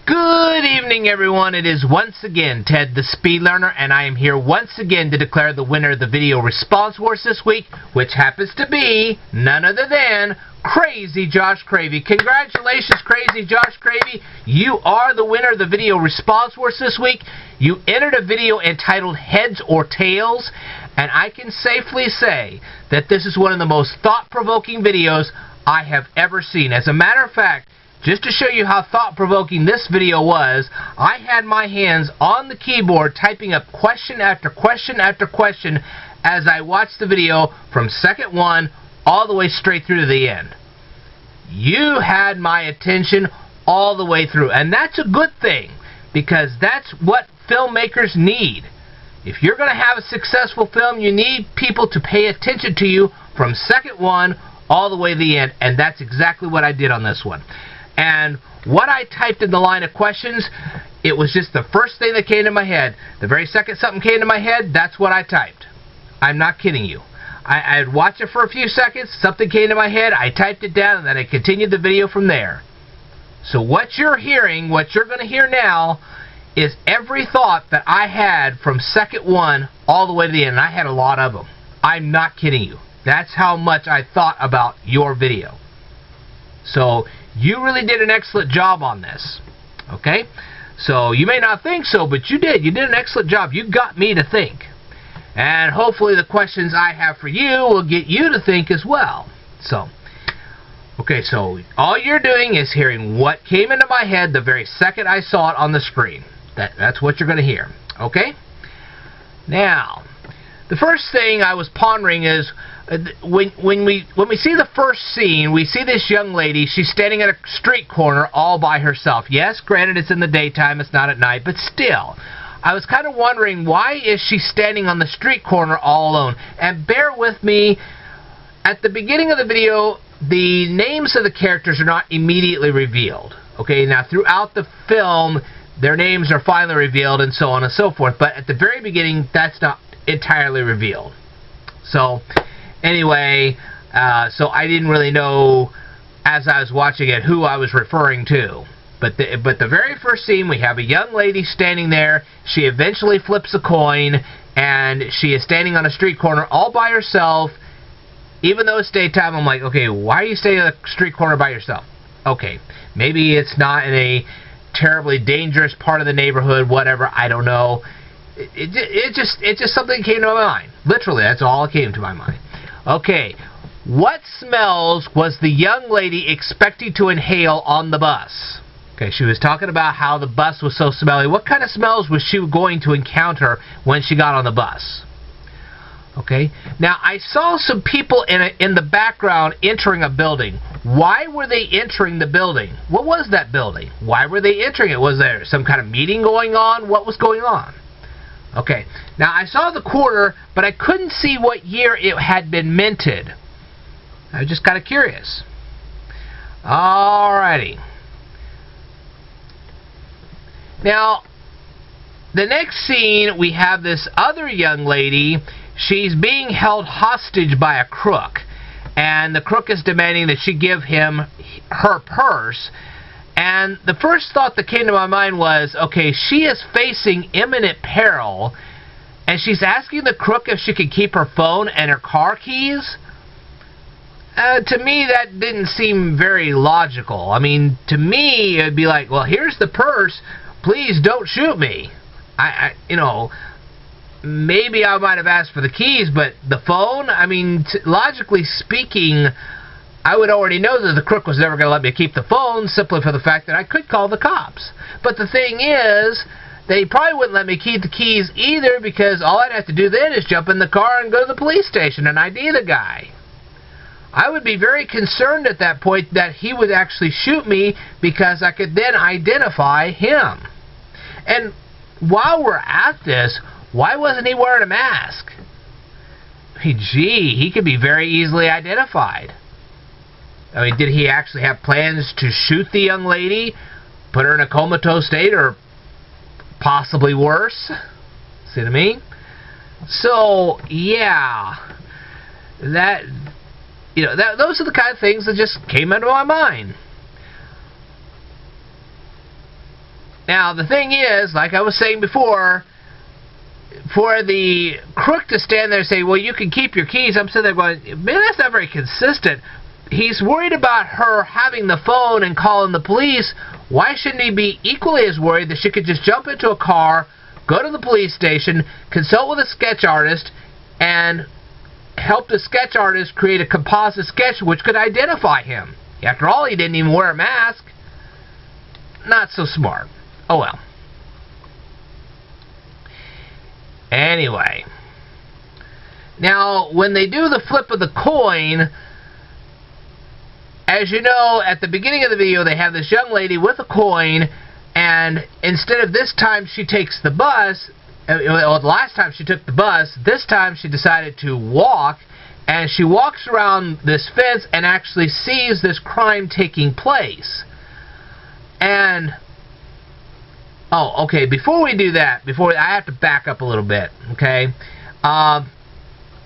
Good evening, everyone. It is once again Ted the Speed Learner, and I am here once again to declare the winner of the video response wars this week, which happens to be none other than Crazy Josh Cravey. Congratulations, Crazy Josh Cravey. You are the winner of the video response wars this week. You entered a video entitled Heads or Tails, and I can safely say that this is one of the most thought-provoking videos I have ever seen. As a matter of fact, just to show you how thought-provoking this video was, I had my hands on the keyboard typing up question after question after question as I watched the video from second one all the way straight through to the end. You had my attention all the way through, and that's a good thing, because that's what filmmakers need. If you're going to have a successful film, you need people to pay attention to you from second one all the way to the end, and that's exactly what I did on this one. And what I typed in the line of questions, it was just the first thing that came to my head. The very second something came to my head, that's what I typed. I'm not kidding you. I'd watch it for a few seconds, something came to my head, I typed it down, and then I continued the video from there. So what you're hearing, what you're going to hear now, is every thought that I had from second one all the way to the end. And I had a lot of them. I'm not kidding you. That's how much I thought about your video. So you really did an excellent job on this. Okay? So you may not think so, but you did. You did an excellent job. You got me to think. And hopefully the questions I have for you will get you to think as well. So, okay, so all you're doing is hearing what came into my head the very second I saw it on the screen. That's what you're going to hear. Okay? Now, the first thing I was pondering is, when we see the first scene, we see this young lady. She's standing at a street corner all by herself. Yes, granted, it's in the daytime, it's not at night, but still, I was kind of wondering, why is she standing on the street corner all alone? And bear with me, at the beginning of the video, the names of the characters are not immediately revealed. Okay, now throughout the film, their names are finally revealed and so on and so forth, but at the very beginning, that's not entirely revealed. So anyway, so I didn't really know as I was watching it who I was referring to. But the very first scene, we have a young lady standing there. She eventually flips a coin, and she is standing on a street corner all by herself. Even though it's daytime, I'm like, okay, why are you standing on a street corner by yourself? Okay, maybe it's not in a terribly dangerous part of the neighborhood, whatever, I don't know. It just something came to my mind. Literally, that's all that came to my mind. Okay, what smells was the young lady expecting to inhale on the bus? Okay, she was talking about how the bus was so smelly. What kind of smells was she going to encounter when she got on the bus? Okay, now I saw some people in the background entering a building. Why were they entering the building? What was that building? Why were they entering it? Was there some kind of meeting going on? What was going on? Okay, now I saw the quarter, but I couldn't see what year it had been minted. I was just kind of curious. Alrighty. Now, the next scene, we have this other young lady. She's being held hostage by a crook, and the crook is demanding that she give him her purse. And the first thought that came to my mind was, okay, she is facing imminent peril, and she's asking the crook if she could keep her phone and her car keys. To me, that didn't seem very logical. I mean, to me, it'd be like, well, here's the purse. Please don't shoot me. You know, maybe I might have asked for the keys, but the phone, I mean, logically speaking, I would already know that the crook was never going to let me keep the phone, simply for the fact that I could call the cops. But the thing is, they probably wouldn't let me keep the keys either, because all I'd have to do then is jump in the car and go to the police station and ID the guy. I would be very concerned at that point that he would actually shoot me, because I could then identify him. And while we're at this, why wasn't he wearing a mask? I mean, gee, he could be very easily identified. I mean, did he actually have plans to shoot the young lady, put her in a comatose state, or possibly worse? See what I mean? So, yeah, those are the kind of things that just came into my mind. Now, the thing is, like I was saying before, for the crook to stand there and say, well, you can keep your keys, I'm sitting there going, man, that's not very consistent. He's worried about her having the phone and calling the police. Why shouldn't he be equally as worried that she could just jump into a car, go to the police station, consult with a sketch artist, and help the sketch artist create a composite sketch which could identify him? After all, he didn't even wear a mask. Not so smart. Oh well. Anyway. Now, when they do the flip of the coin, as you know, at the beginning of the video, they have this young lady with a coin, and instead of this time she takes the bus, well, the last time she took the bus, this time she decided to walk, and she walks around this fence and actually sees this crime taking place. And, oh, okay, before we do that, I have to back up a little bit, okay?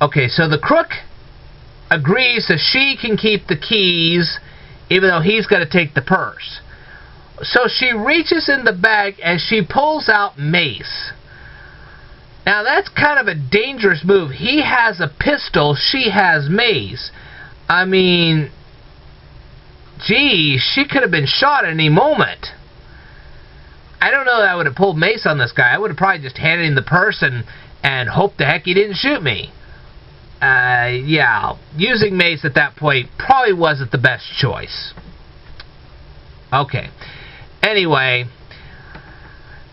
Okay, so the crook agrees that she can keep the keys, even though he's got to take the purse. So she reaches in the bag and she pulls out mace. Now that's kind of a dangerous move. He has a pistol, she has mace. I mean, gee, she could have been shot at any moment. I don't know that I would have pulled mace on this guy. I would have probably just handed him the purse and hoped the heck he didn't shoot me. Yeah, using mace at that point probably wasn't the best choice. Okay. Anyway,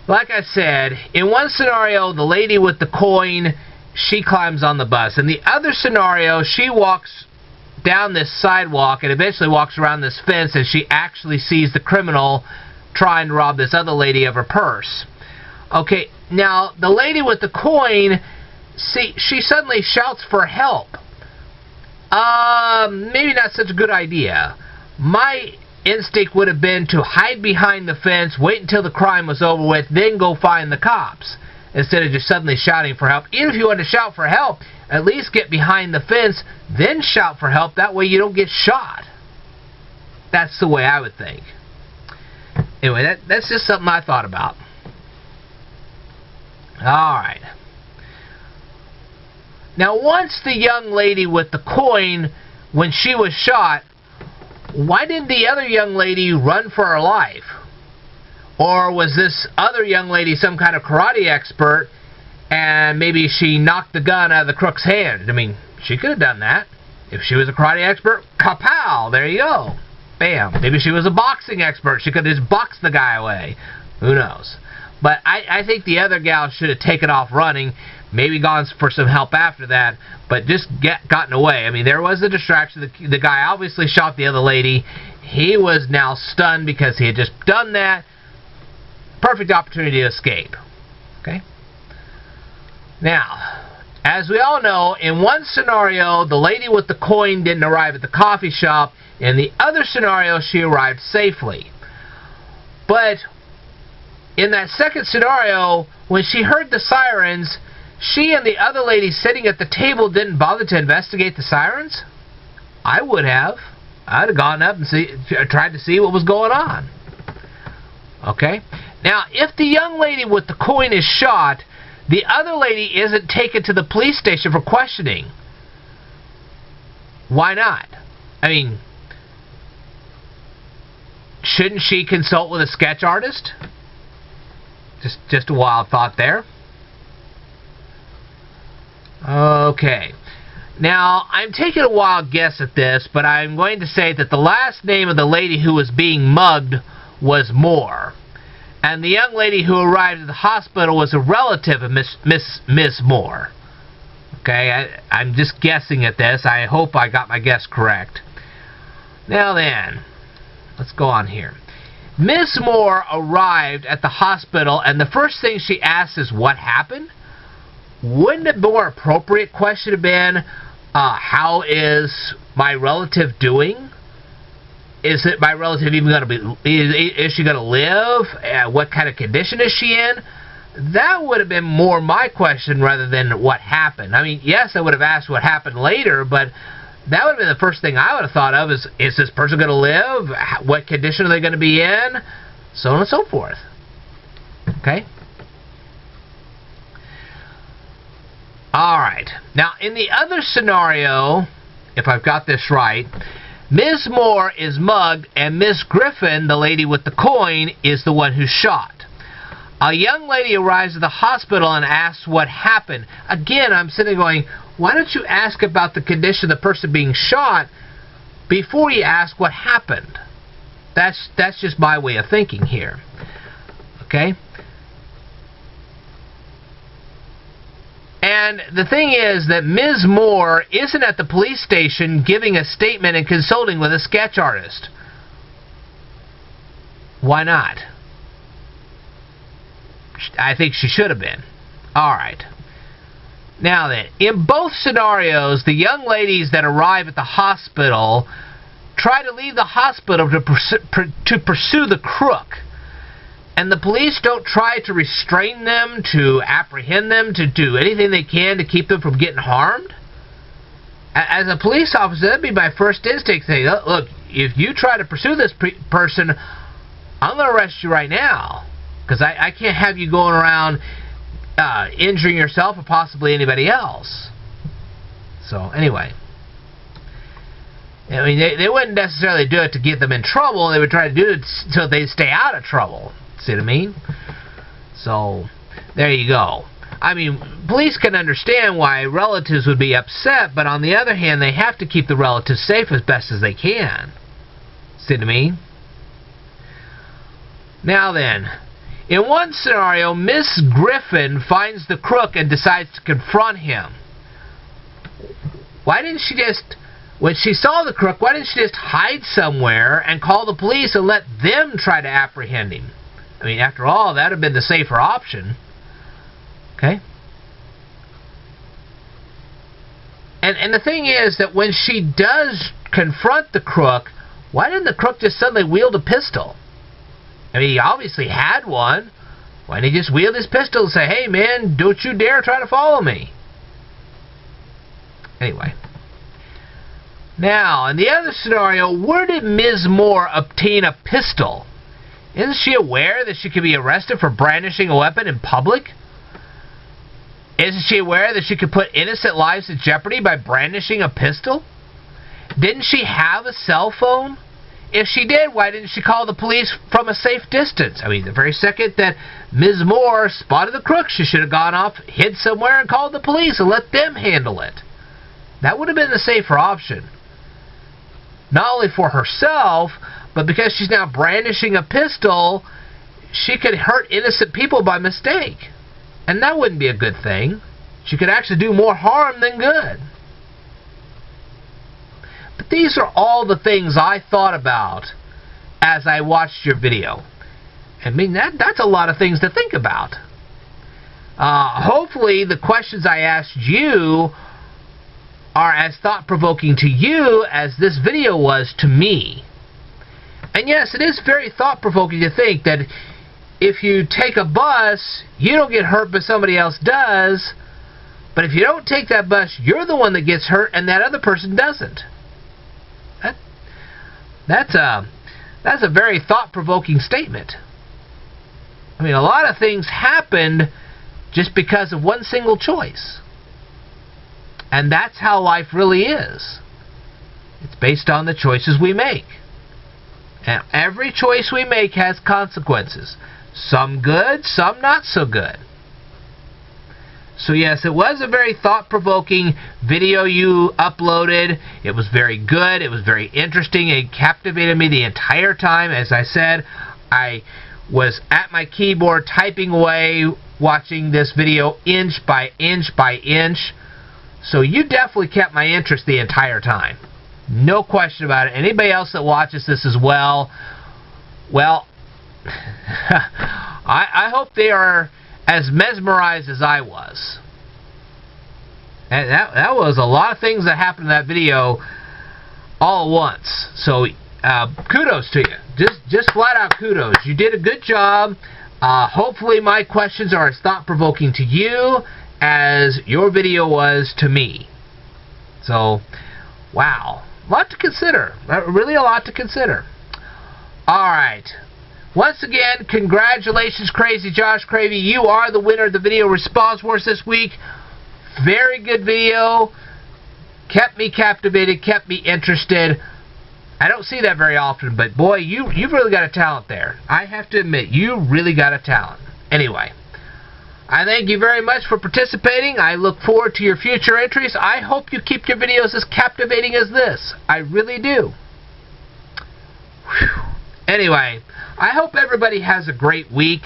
like I said, in one scenario, the lady with the coin, she climbs on the bus. In the other scenario, she walks down this sidewalk and eventually walks around this fence, and she actually sees the criminal trying to rob this other lady of her purse. Okay, now, the lady with the coin, see, she suddenly shouts for help. Maybe not such a good idea. My instinct would have been to hide behind the fence, wait until the crime was over with, then go find the cops, instead of just suddenly shouting for help. Even if you want to shout for help, at least get behind the fence, then shout for help. That way you don't get shot. That's the way I would think. Anyway, that's just something I thought about. Alright. Now, once the young lady with the coin, when she was shot, why didn't the other young lady run for her life? Or was this other young lady some kind of karate expert, and maybe she knocked the gun out of the crook's hand? I mean, she could have done that. If she was a karate expert, kapow, there you go. Bam. Maybe she was a boxing expert. She could have just boxed the guy away. Who knows? But I think the other gal should have taken off running, maybe gone for some help after that, but just gotten away. I mean, there was a distraction. The guy obviously shot the other lady. He was now stunned because he had just done that. Perfect opportunity to escape. Okay? Now, as we all know, in one scenario, the lady with the coin didn't arrive at the coffee shop. In the other scenario, she arrived safely. But in that second scenario, when she heard the sirens, she and the other lady sitting at the table didn't bother to investigate the sirens? I would have. I'd have gone up and tried to see what was going on. Okay? Now, if the young lady with the coin is shot, the other lady isn't taken to the police station for questioning. Why not? I mean, shouldn't she consult with a sketch artist? Just a wild thought there. Okay. Now, I'm taking a wild guess at this, but I'm going to say that the last name of the lady who was being mugged was Moore. And the young lady who arrived at the hospital was a relative of Miss Moore. Okay, I'm just guessing at this. I hope I got my guess correct. Now then, let's go on here. Miss Moore arrived at the hospital, and the first thing she asked is, what happened? Wouldn't a more appropriate question have been, how is my relative doing? Is it my relative even going to be, is she going to live? What kind of condition is she in? That would have been more my question rather than what happened. I mean, yes, I would have asked what happened later, but that would have been the first thing I would have thought of is this person going to live? What condition are they going to be in? So on and so forth. Okay? Alright. Now, in the other scenario, if I've got this right, Ms. Moore is mugged and Ms. Griffin, the lady with the coin, is the one who's shot. A young lady arrives at the hospital and asks what happened. Again, I'm sitting going, why don't you ask about the condition of the person being shot before you ask what happened? That's just my way of thinking here. Okay? And the thing is that Ms. Moore isn't at the police station giving a statement and consulting with a sketch artist. Why not? I think she should have been. Alright. Now then, in both scenarios, the young ladies that arrive at the hospital try to leave the hospital to pursue the crook. And the police don't try to restrain them, to apprehend them, to do anything they can to keep them from getting harmed? As a police officer, that'd be my first instinct, saying, look, if you try to pursue this person, I'm going to arrest you right now. Because I can't have you going around injuring yourself or possibly anybody else. So, anyway. I mean, they wouldn't necessarily do it to get them in trouble. They would try to do it so they stay out of trouble. See what I mean? So, there you go. I mean, police can understand why relatives would be upset, but on the other hand, they have to keep the relatives safe as best as they can. See what I mean? Now then, in one scenario, Miss Griffin finds the crook and decides to confront him. Why didn't she just, when she saw the crook, why didn't she just hide somewhere and call the police and let them try to apprehend him? I mean, after all, that would have been the safer option. Okay? And the thing is that when she does confront the crook, why didn't the crook just suddenly wield a pistol? I mean, he obviously had one. Why didn't he just wield his pistol and say, hey, man, don't you dare try to follow me? Anyway. Now, in the other scenario, where did Ms. Moore obtain a pistol? Isn't she aware that she could be arrested for brandishing a weapon in public? Isn't she aware that she could put innocent lives in jeopardy by brandishing a pistol? Didn't she have a cell phone? If she did, why didn't she call the police from a safe distance? I mean, the very second that Ms. Moore spotted the crook, she should have gone off, hid somewhere, and called the police and let them handle it. That would have been the safer option. Not only for herself, but because she's now brandishing a pistol, she could hurt innocent people by mistake. And that wouldn't be a good thing. She could actually do more harm than good. But these are all the things I thought about as I watched your video. I mean, that's a lot of things to think about. Hopefully the questions I asked you are as thought-provoking to you as this video was to me. And yes, it is very thought-provoking to think that if you take a bus, you don't get hurt, but somebody else does. But if you don't take that bus, you're the one that gets hurt, and that other person doesn't. That's a very thought-provoking statement. I mean, a lot of things happened just because of one single choice. And that's how life really is. It's based on the choices we make. And every choice we make has consequences. Some good, some not so good. So yes, it was a very thought-provoking video you uploaded. It was very good. It was very interesting. It captivated me the entire time. As I said, I was at my keyboard typing away, watching this video inch by inch by inch. So you definitely kept my interest the entire time. No question about it. Anybody else that watches this as well, I hope they are as mesmerized as I was. And that was a lot of things that happened in that video all at once. So kudos to you. Just flat out kudos. You did a good job. Hopefully my questions are as thought-provoking to you as your video was to me. So, wow. A lot to consider. Really a lot to consider. Alright. Once again, congratulations, Crazy Josh Cravey. You are the winner of the video response wars this week. Very good video. Kept me captivated, kept me interested. I don't see that very often, but boy, you've really got a talent there. I have to admit, you really got a talent. Anyway, I thank you very much for participating. I look forward to your future entries. I hope you keep your videos as captivating as this. I really do. Whew. Anyway, I hope everybody has a great week.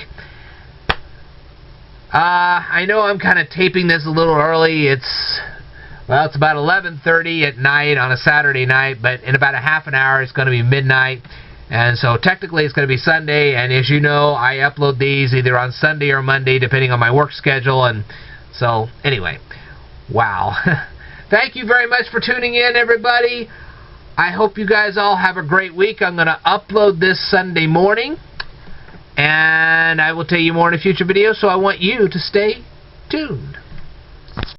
I know I'm kind of taping this a little early. It's about 11:30 at night on a Saturday night, but in about a half an hour it's going to be midnight. And so technically it's going to be Sunday, and as you know, I upload these either on Sunday or Monday depending on my work schedule. And so anyway, wow. Thank you very much for tuning in, everybody. I hope you guys all have a great week. I'm going to upload this Sunday morning, and I will tell you more in a future video, so I want you to stay tuned.